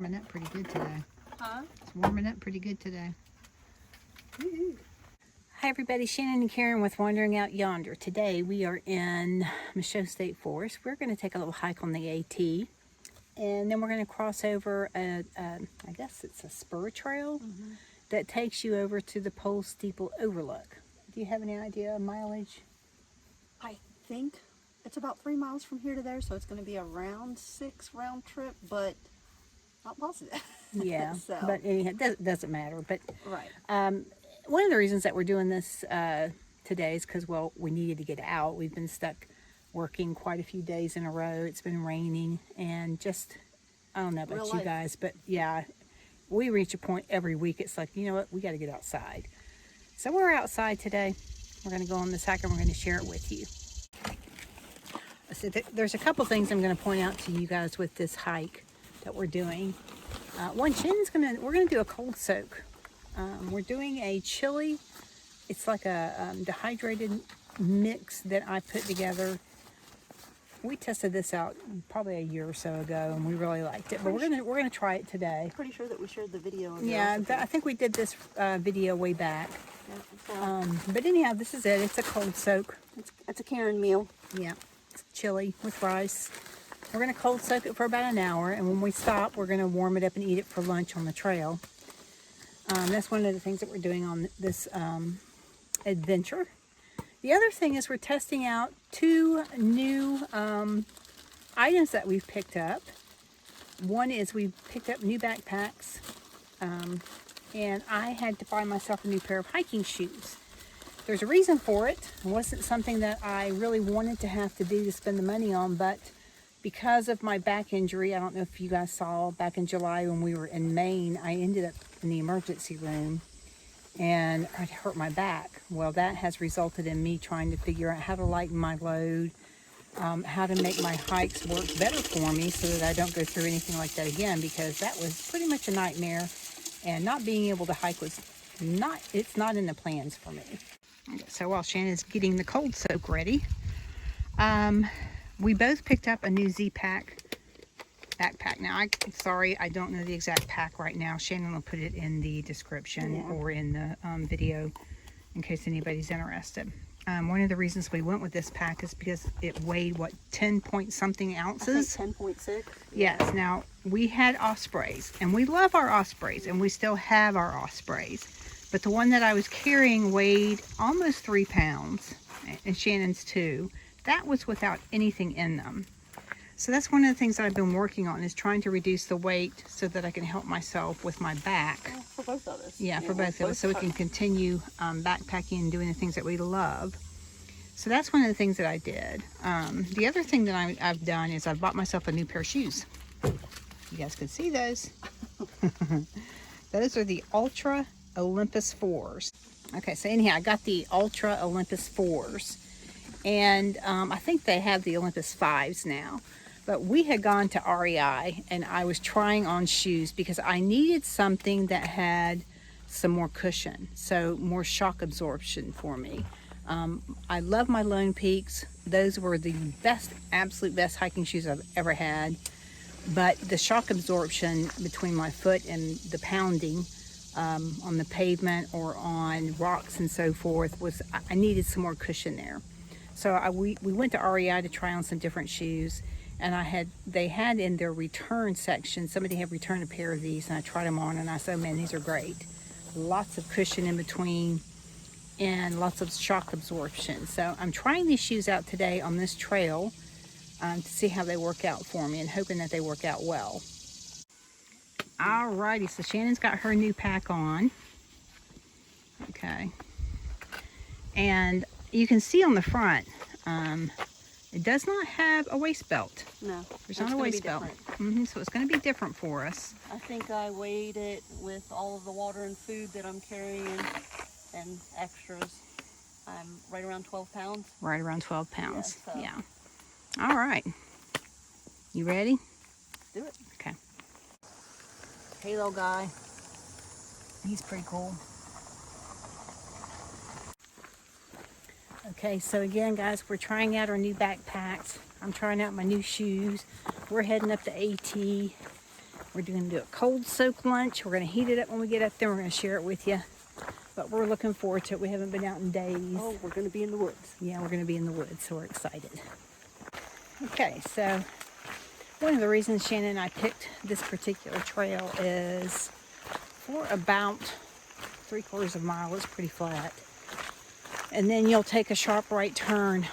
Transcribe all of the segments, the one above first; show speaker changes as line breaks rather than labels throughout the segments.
Warming up pretty good today.
Huh?
It's warming up pretty good today.
Hi everybody, Shannon and Karen with Wandering Out Yonder. Today we are in Michaux State Forest. We're going to take a little hike on the AT, and then we're going to cross over I guess it's a spur trail that takes you over to the Pole Steeple Overlook. Do you have any idea of mileage?
I think it's about 3 miles from here to there, so it's going to be around 6 round trip, but not positive.
Yeah,
So.
but anyhow, it doesn't matter. But
Right.
one of the reasons that we're doing this today is because, well, we needed to get out. We've been stuck working quite a few days in a row. It's been raining and just, I don't know about
Real
you
life.
guys, but yeah, we reach a point every week. It's like, you know what, we got to get outside. So we're outside today. We're going to go on this hike and we're going to share it with you. So there's a couple things I'm going to point out to you guys with this hike that we're doing. One, we're going to do a cold soak. We're doing a chili. It's like a dehydrated mix that I put together. We tested this out probably a year or so ago, and we really liked it. But we're gonna try it today.
Pretty sure that we shared the video of
Yeah, I think we did this video way back.
Yeah,
But anyhow, this is it. It's a cold soak.
it's a Karen meal.
Yeah, it's chili with rice. We're gonna cold soak it for about an hour, and when we stop, we're gonna warm it up and eat it for lunch on the trail. That's one of the things that we're doing on this adventure. The other thing is we're testing out 2 new items that we've picked up. One is we picked up new backpacks, and I had to buy myself a new pair of hiking shoes. There's a reason for it. It wasn't something that I really wanted to have to do to spend the money on, but because of my back injury, I don't know if you guys saw back in July when we were in Maine, I ended up in the emergency room and I hurt my back. Well, that has resulted in me trying to figure out how to lighten my load, how to make my hikes work better for me so that I don't go through anything like that again, because that was pretty much a nightmare, and not being able to hike it's not in the plans for me. Okay, so while Shannon's getting the cold soak ready, we both picked up a new Z-Pack backpack. Now, I'm sorry, I don't know the exact pack right now. Shannon will put it in the description or in the video in case anybody's interested. One of the reasons we went with this pack is because it weighed, what, 10 point something ounces?
I think 10.6.
Yes. Now, we had ospreys, and we love our ospreys, and we still have our ospreys. But the one that I was carrying weighed almost 3 pounds, and Shannon's too. That was without anything in them. So that's one of the things that I've been working on, is trying to reduce the weight so that I can help myself with my back.
Well, for both of us.
Yeah, for both of us, so we can continue backpacking and doing the things that we love. So that's one of the things that I did. The other thing that I've done is I've bought myself a new pair of shoes. You guys can see those. Those are the Ultra Olympus 4s. Okay, so anyhow, I got the Ultra Olympus 4s. And I think they have the Olympus 5s now. But we had gone to REI, and I was trying on shoes because I needed something that had some more cushion, so more shock absorption for me. I love my Lone Peaks. Those were the best, absolute best hiking shoes I've ever had. But the shock absorption between my foot and the pounding on the pavement or on rocks and so forth I needed some more cushion there. So we went to REI to try on some different shoes, and they had in their return section, somebody had returned a pair of these, and I tried them on, and I said, oh man, these are great. Lots of cushion in between and lots of shock absorption. So I'm trying these shoes out today on this trail to see how they work out for me, and hoping that they work out well. Alrighty, so Shannon's got her new pack on. Okay. And you can see on the front, it does not have a waist belt.
No.
There's not a waist belt. So it's going to be different for us.
I think I weighed it with all of the water and food that I'm carrying and extras. I'm right around 12 pounds.
Right around 12 pounds.
Yeah, so.
Yeah. All right. You ready?
Do it.
Okay.
Hey, little guy.
He's pretty cool. Okay, so again, guys, we're trying out our new backpacks. I'm trying out my new shoes. We're heading up to AT. We're going to do a cold soak lunch. We're going to heat it up when we get up there. We're going to share it with you. But we're looking forward to it. We haven't been out in days.
Oh, we're going to be in the woods.
Yeah, we're going to be in the woods, so we're excited. Okay, so one of the reasons Shannon and I picked this particular trail is for about 3/4 of a mile. It's pretty flat. And then you'll take a sharp right turn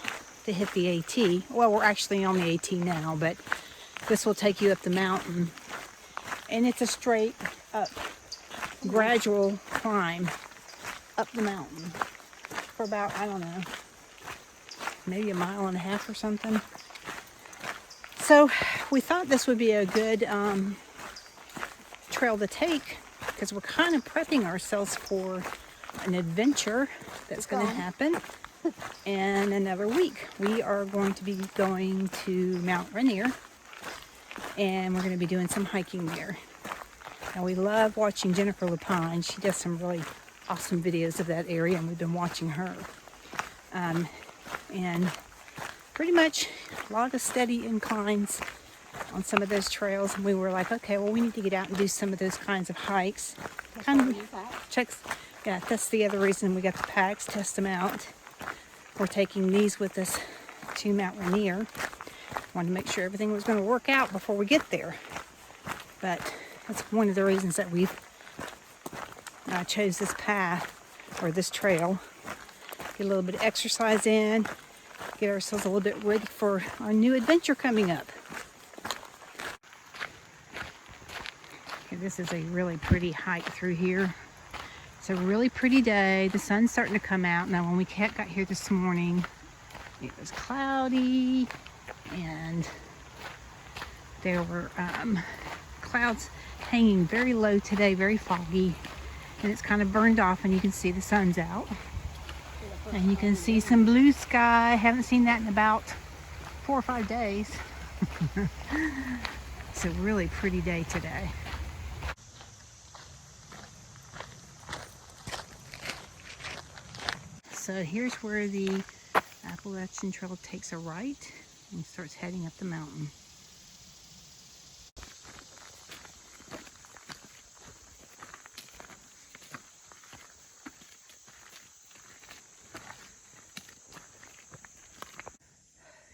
to hit the AT. Well, we're actually on the AT now, but this will take you up the mountain. And it's a straight up, gradual climb up the mountain for about, I don't know, maybe 1.5 miles or something. So we thought this would be a good trail to take because we're kind of prepping ourselves for an adventure that's going to happen in another week. We are going to be going to Mount Rainier, and we're going to be doing some hiking there. Now, we love watching Jennifer Lapine. She does some really awesome videos of that area, and we've been watching her. And pretty much a lot of steady inclines on some of those trails, and we were like, okay, well, we need to get out and do some of those kinds of hikes. Kind of checks. Yeah, that's the other reason we got the packs, test them out. We're taking these with us to Mount Rainier. Wanted to make sure everything was going to work out before we get there. But that's one of the reasons that we chose this path, or this trail. Get a little bit of exercise in, get ourselves a little bit ready for our new adventure coming up. Okay, this is a really pretty hike through here. It's a really pretty day. The sun's starting to come out. Now, when we got here this morning, it was cloudy, and there were clouds hanging very low today, very foggy, and it's kind of burned off, and you can see the sun's out. And you can see some blue sky. Haven't seen that in about 4 or 5 days. It's a really pretty day today. So here's where the Appalachian Trail takes a right and starts heading up the mountain.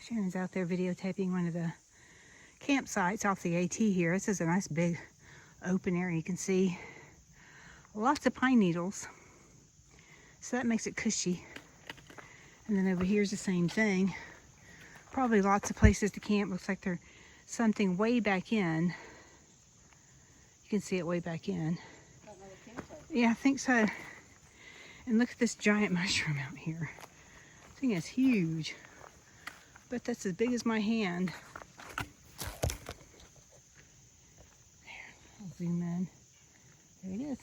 Shannon's out there videotaping one of the campsites off the AT here. This is a nice big open area. You can see lots of pine needles, so that makes it cushy. And then over here's the same thing. Probably lots of places to camp. Looks like there's something way back in. You can see it way back in. Yeah, I think so. And look at this giant mushroom out here. This thing is huge. But that's as big as my hand. There, I'll zoom in. There it is.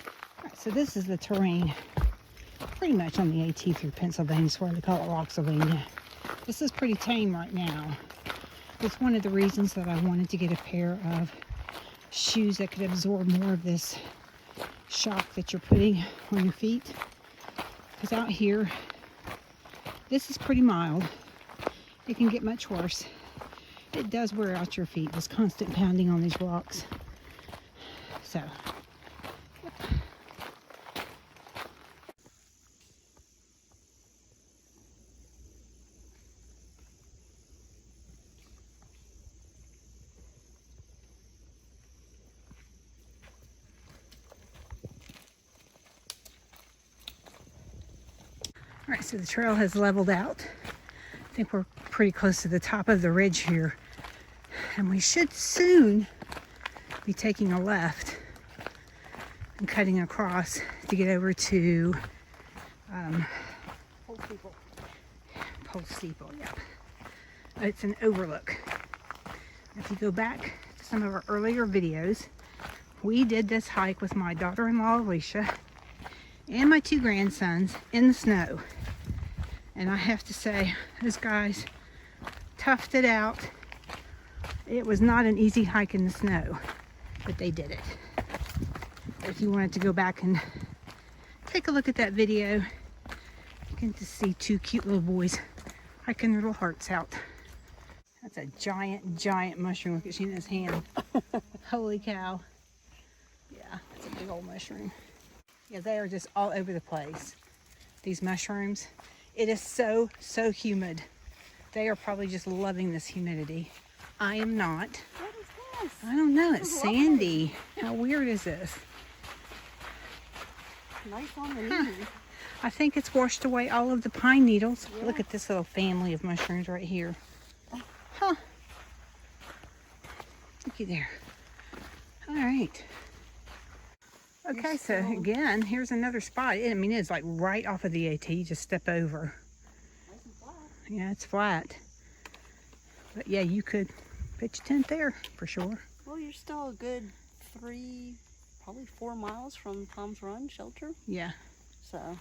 All right, so this is the terrain pretty much on the AT through Pennsylvania. That's why they call it Roxylvania. This is pretty tame right now. It's one of the reasons that I wanted to get a pair of shoes that could absorb more of this shock that you're putting on your feet. Because out here, this is pretty mild. It can get much worse. It does wear out your feet, this constant pounding on these rocks. So, yep. All right, so the trail has leveled out. I think we're pretty close to the top of the ridge here. And we should soon be taking a left and cutting across to get over to
Pole Steeple.
Pole Steeple, yep. It's an overlook. If you go back to some of our earlier videos, we did this hike with my daughter-in-law Alicia and my 2 grandsons in the snow. And I have to say, those guys toughed it out. It was not an easy hike in the snow, but they did it. If you wanted to go back and take a look at that video, you can just see 2 cute little boys hiking their little hearts out. That's a giant, giant mushroom. Look at Shannon's hand. Holy cow. Yeah, it's a big old mushroom. Yeah, they are just all over the place. These mushrooms. It is so, so humid. They are probably just loving this humidity. I am not.
What is this?
I don't know. It's sandy. How weird is this?
Nice on the knees.
I think it's washed away all of the pine needles.
Yeah.
Look at this little family of mushrooms right here. Huh. Looky there. All right. Okay, so again, here's another spot. I mean, it's like right off of the AT. You just step over.
Nice and flat.
Yeah, it's flat. But yeah, you could pitch a tent there for sure.
Well, you're still a good 3, probably 4 miles from Tom's Run shelter.
Yeah.
So,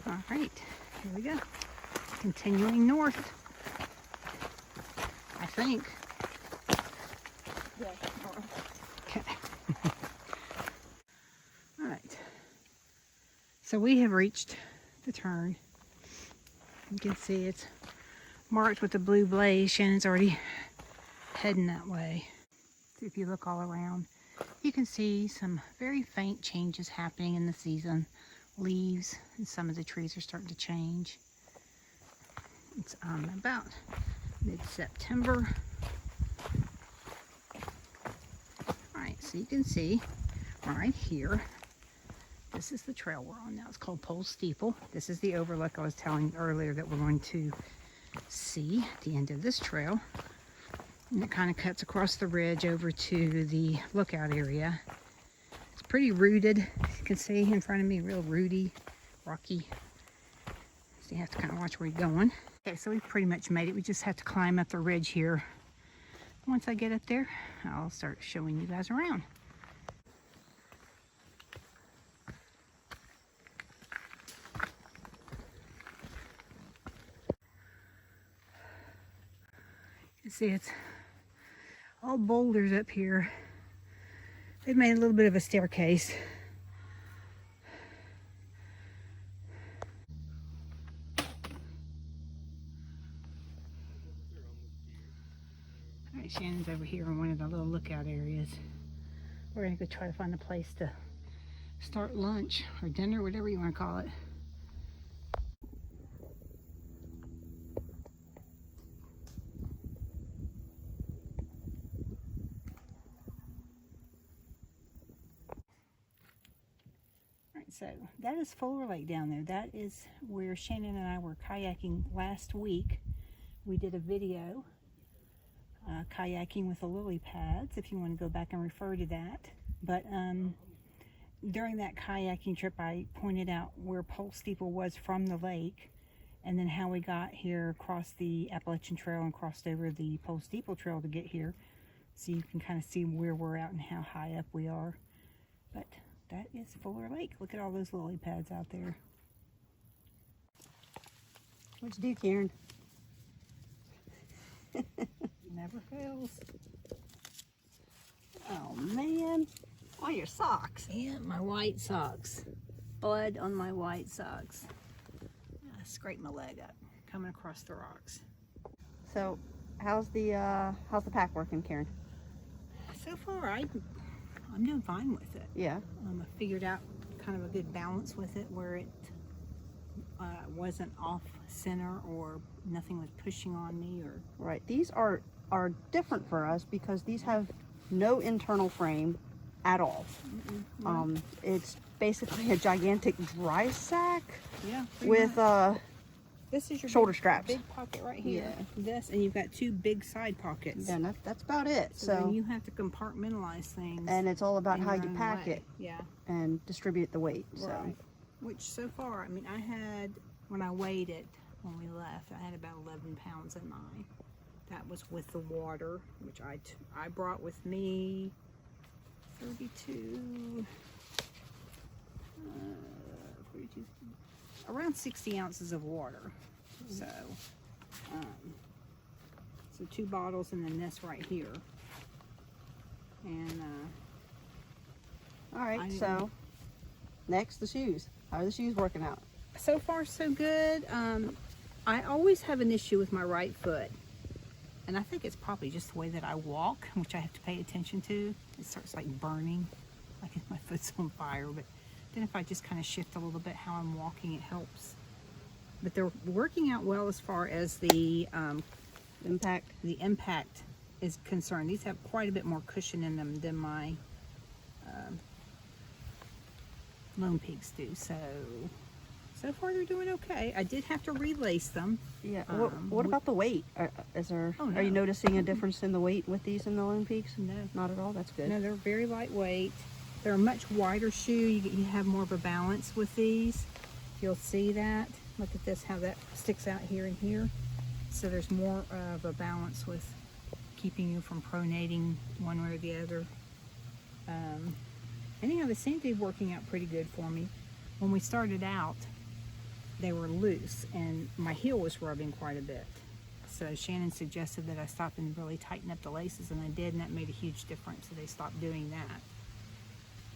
All right, here we go. Continuing north. I think.
yeah.
Okay. All right. So we have reached the turn. You can see it's marked with the blue blaze. Shannon's already heading that way. So if you look all around, you can see some very faint changes happening in the season. Leaves and some of the trees are starting to change. It's about mid-September. All right, so you can see right here, this is the trail we're on now. It's called Pole Steeple. This is the overlook I was telling you earlier that we're going to see at the end of this trail. And it kind of cuts across the ridge over to the lookout area. It's pretty rooted. You can see in front of me, real rooty, rocky. So you have to kind of watch where you're going. Okay, so we've pretty much made it. We just have to climb up the ridge here. Once I get up there, I'll start showing you guys around. You see it's all boulders up here. They've made a little bit of a staircase. All right, Shannon's over here in one of the little lookout areas. We're gonna go try to find a place to start lunch or dinner, whatever you want to call it. So that is Laurel Lake down there. That is where Shannon and I were kayaking last week. We did a video kayaking with the lily pads, if you want to go back and refer to that. But during that kayaking trip, I pointed out where Pole Steeple was from the lake, and then how we got here across the Appalachian Trail and crossed over the Pole Steeple Trail to get here. So you can kind of see where we're at and how high up we are. But that is Laurel Lake. Look at all those lily pads out there.
What'd you do, Karen?
Never fails.
Oh, man. Oh, your socks.
Yeah, my white socks. Blood on my white socks. I scraped my leg up coming across the rocks.
So, how's the pack working, Karen?
So far, I'm doing fine with it.
Yeah.
I figured out kind of a good balance with it where it wasn't off center or nothing was pushing on me or.
Right. These are different for us because these have no internal frame at all. It's basically a gigantic dry sack with
this is your
shoulder straps.
Big pocket right here. Yeah. This, and you've got 2 big side pockets.
Yeah, and that's about it.
So then you have to compartmentalize things.
And it's all about how you pack it.
Yeah.
And distribute the weight.
Right.
So.
Which so far, I mean, I had, when I weighed it when we left, I had about 11 pounds in mine. That was with the water, which I brought with me 42, around 60 ounces of water. So, so 2 bottles and then this right here. And,
all right, so next, the shoes. How are the shoes working out?
So far, so good. I always have an issue with my right foot. And I think it's probably just the way that I walk, which I have to pay attention to. It starts like burning, like if my foot's on fire. But then if I just kind of shift a little bit how I'm walking, it helps. But they're working out well as far as the
Impact.
impact is concerned. These have quite a bit more cushion in them than my Lone Peaks do. So far they're doing okay. I did have to relace them.
Yeah. What about the weight? Are you noticing a difference in the weight with these in the Lone Peaks?
No.
Not at all. That's good.
No, they're very lightweight. They're a much wider shoe. You have more of a balance with these. You'll see that. Look at this, how that sticks out here and here. So there's more of a balance with keeping you from pronating one way or the other. Anyhow, they seem to be working out pretty good for me. When we started out, they were loose and my heel was rubbing quite a bit. So Shannon suggested that I stop and really tighten up the laces, and I did, and that made a huge difference. So they stopped doing that.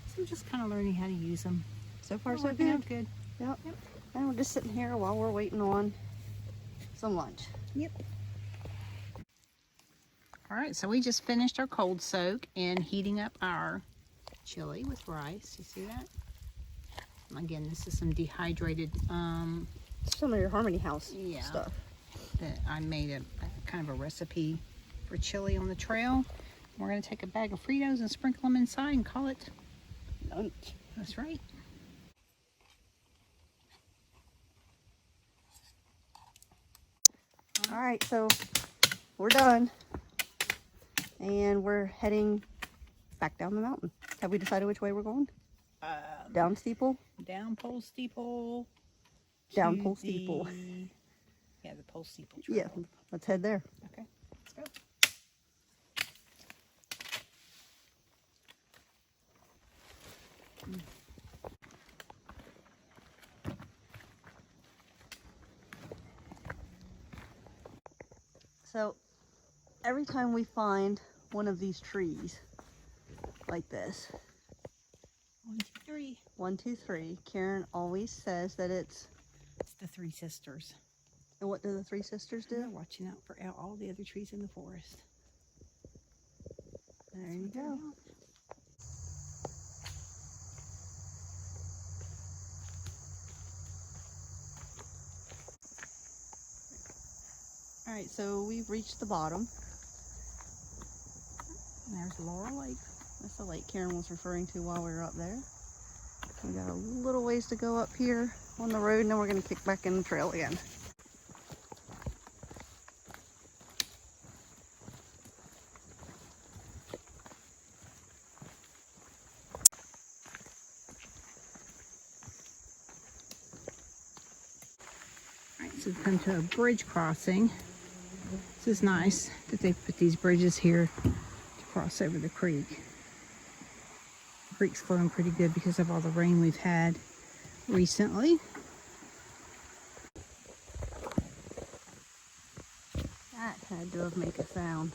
So I'm just kind of learning how to use them.
So far,
They're
so
working
good.
out good.
Yep.
Yep.
And we're just sitting here while we're waiting on some lunch.
Yep. All right, so we just finished our cold soak and heating up our chili with rice. You see that? Again, this is some dehydrated
Some of your Harmony House stuff.
that I made a kind of a recipe for chili on the trail. We're going to take a bag of Fritos and sprinkle them inside and call it
Lunch.
That's right.
All right, so we're done. And we're heading back down the mountain. Have we decided which way we're going? Down steeple?
Down Pole Steeple.
Down
to
Pole Steeple.
Yeah, the Pole Steeple Trail.
Yeah, let's head there.
Okay, let's go.
So every time we find one of these trees like this,
1, 2, 3.
1, 2, 3, Karen always says that it's.
It's the Three Sisters.
And what do the three sisters
They're
do?
watching out for all the other trees in the forest.
There you go. All right, so we've reached the bottom.
And there's Laurel Lake.
That's the lake Karen was referring to while we were up there. We got a little ways to go up here on the road, and then we're going to kick back in the trail again.
All right, so we've come to a bridge crossing. This is nice that they put these bridges here to cross over the creek. The creek's flowing pretty good because of all the rain we've had recently.
That had to have made a sound.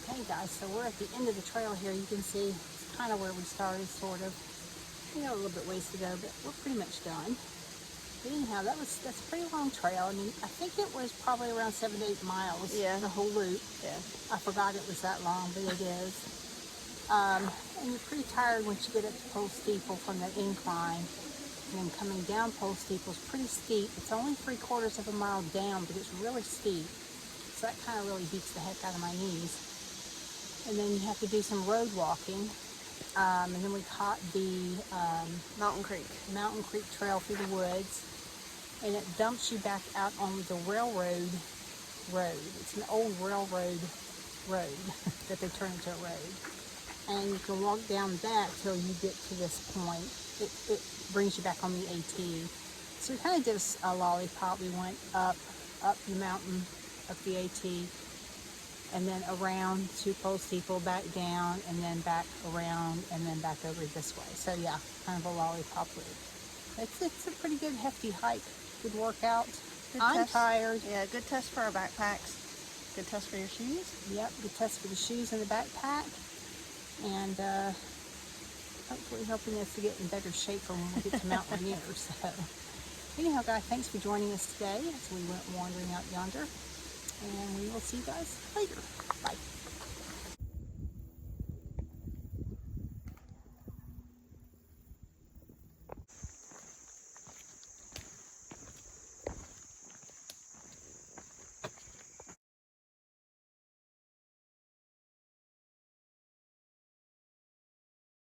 Okay guys, so we're at the end of the trail here. You can see it's kind of where we started, sort of. We got a little bit ways to go, but we're pretty much done. But anyhow, that's a pretty long trail. I mean, I think it was probably around 7 to 8 miles.
Yeah.
The whole loop.
Yeah.
I forgot it was that long, but it is. And you're pretty tired once you get up to Pole Steeple from that incline. And then coming down Pole Steeple is pretty steep. It's only 3/4 of a mile down, but it's really steep. So that kind of really beats the heck out of my knees. And then you have to do some road walking. And then we caught the
Mountain Creek.
Mountain Creek Trail through the woods. And it dumps you back out on the railroad road. It's an old railroad road that they turned into a road. And you can walk down that till you get to this point. It brings you back on the AT. So we kind of did a lollipop. We went up the mountain, up the AT, and then around to Pole Steeple, back down, and then back around, and then back over this way. So yeah, kind of a lollipop route. It's a pretty good hefty hike. Good workout.
Good
I'm
test.
tired.
Yeah, good test for our backpacks. Good test for your shoes.
Yep, good test for the shoes and the backpack. And hopefully helping us to get in better shape for when we get to Mount Rainier. So, anyhow, guys, thanks for joining us today as we went wandering out yonder. And we will see you guys later. Bye.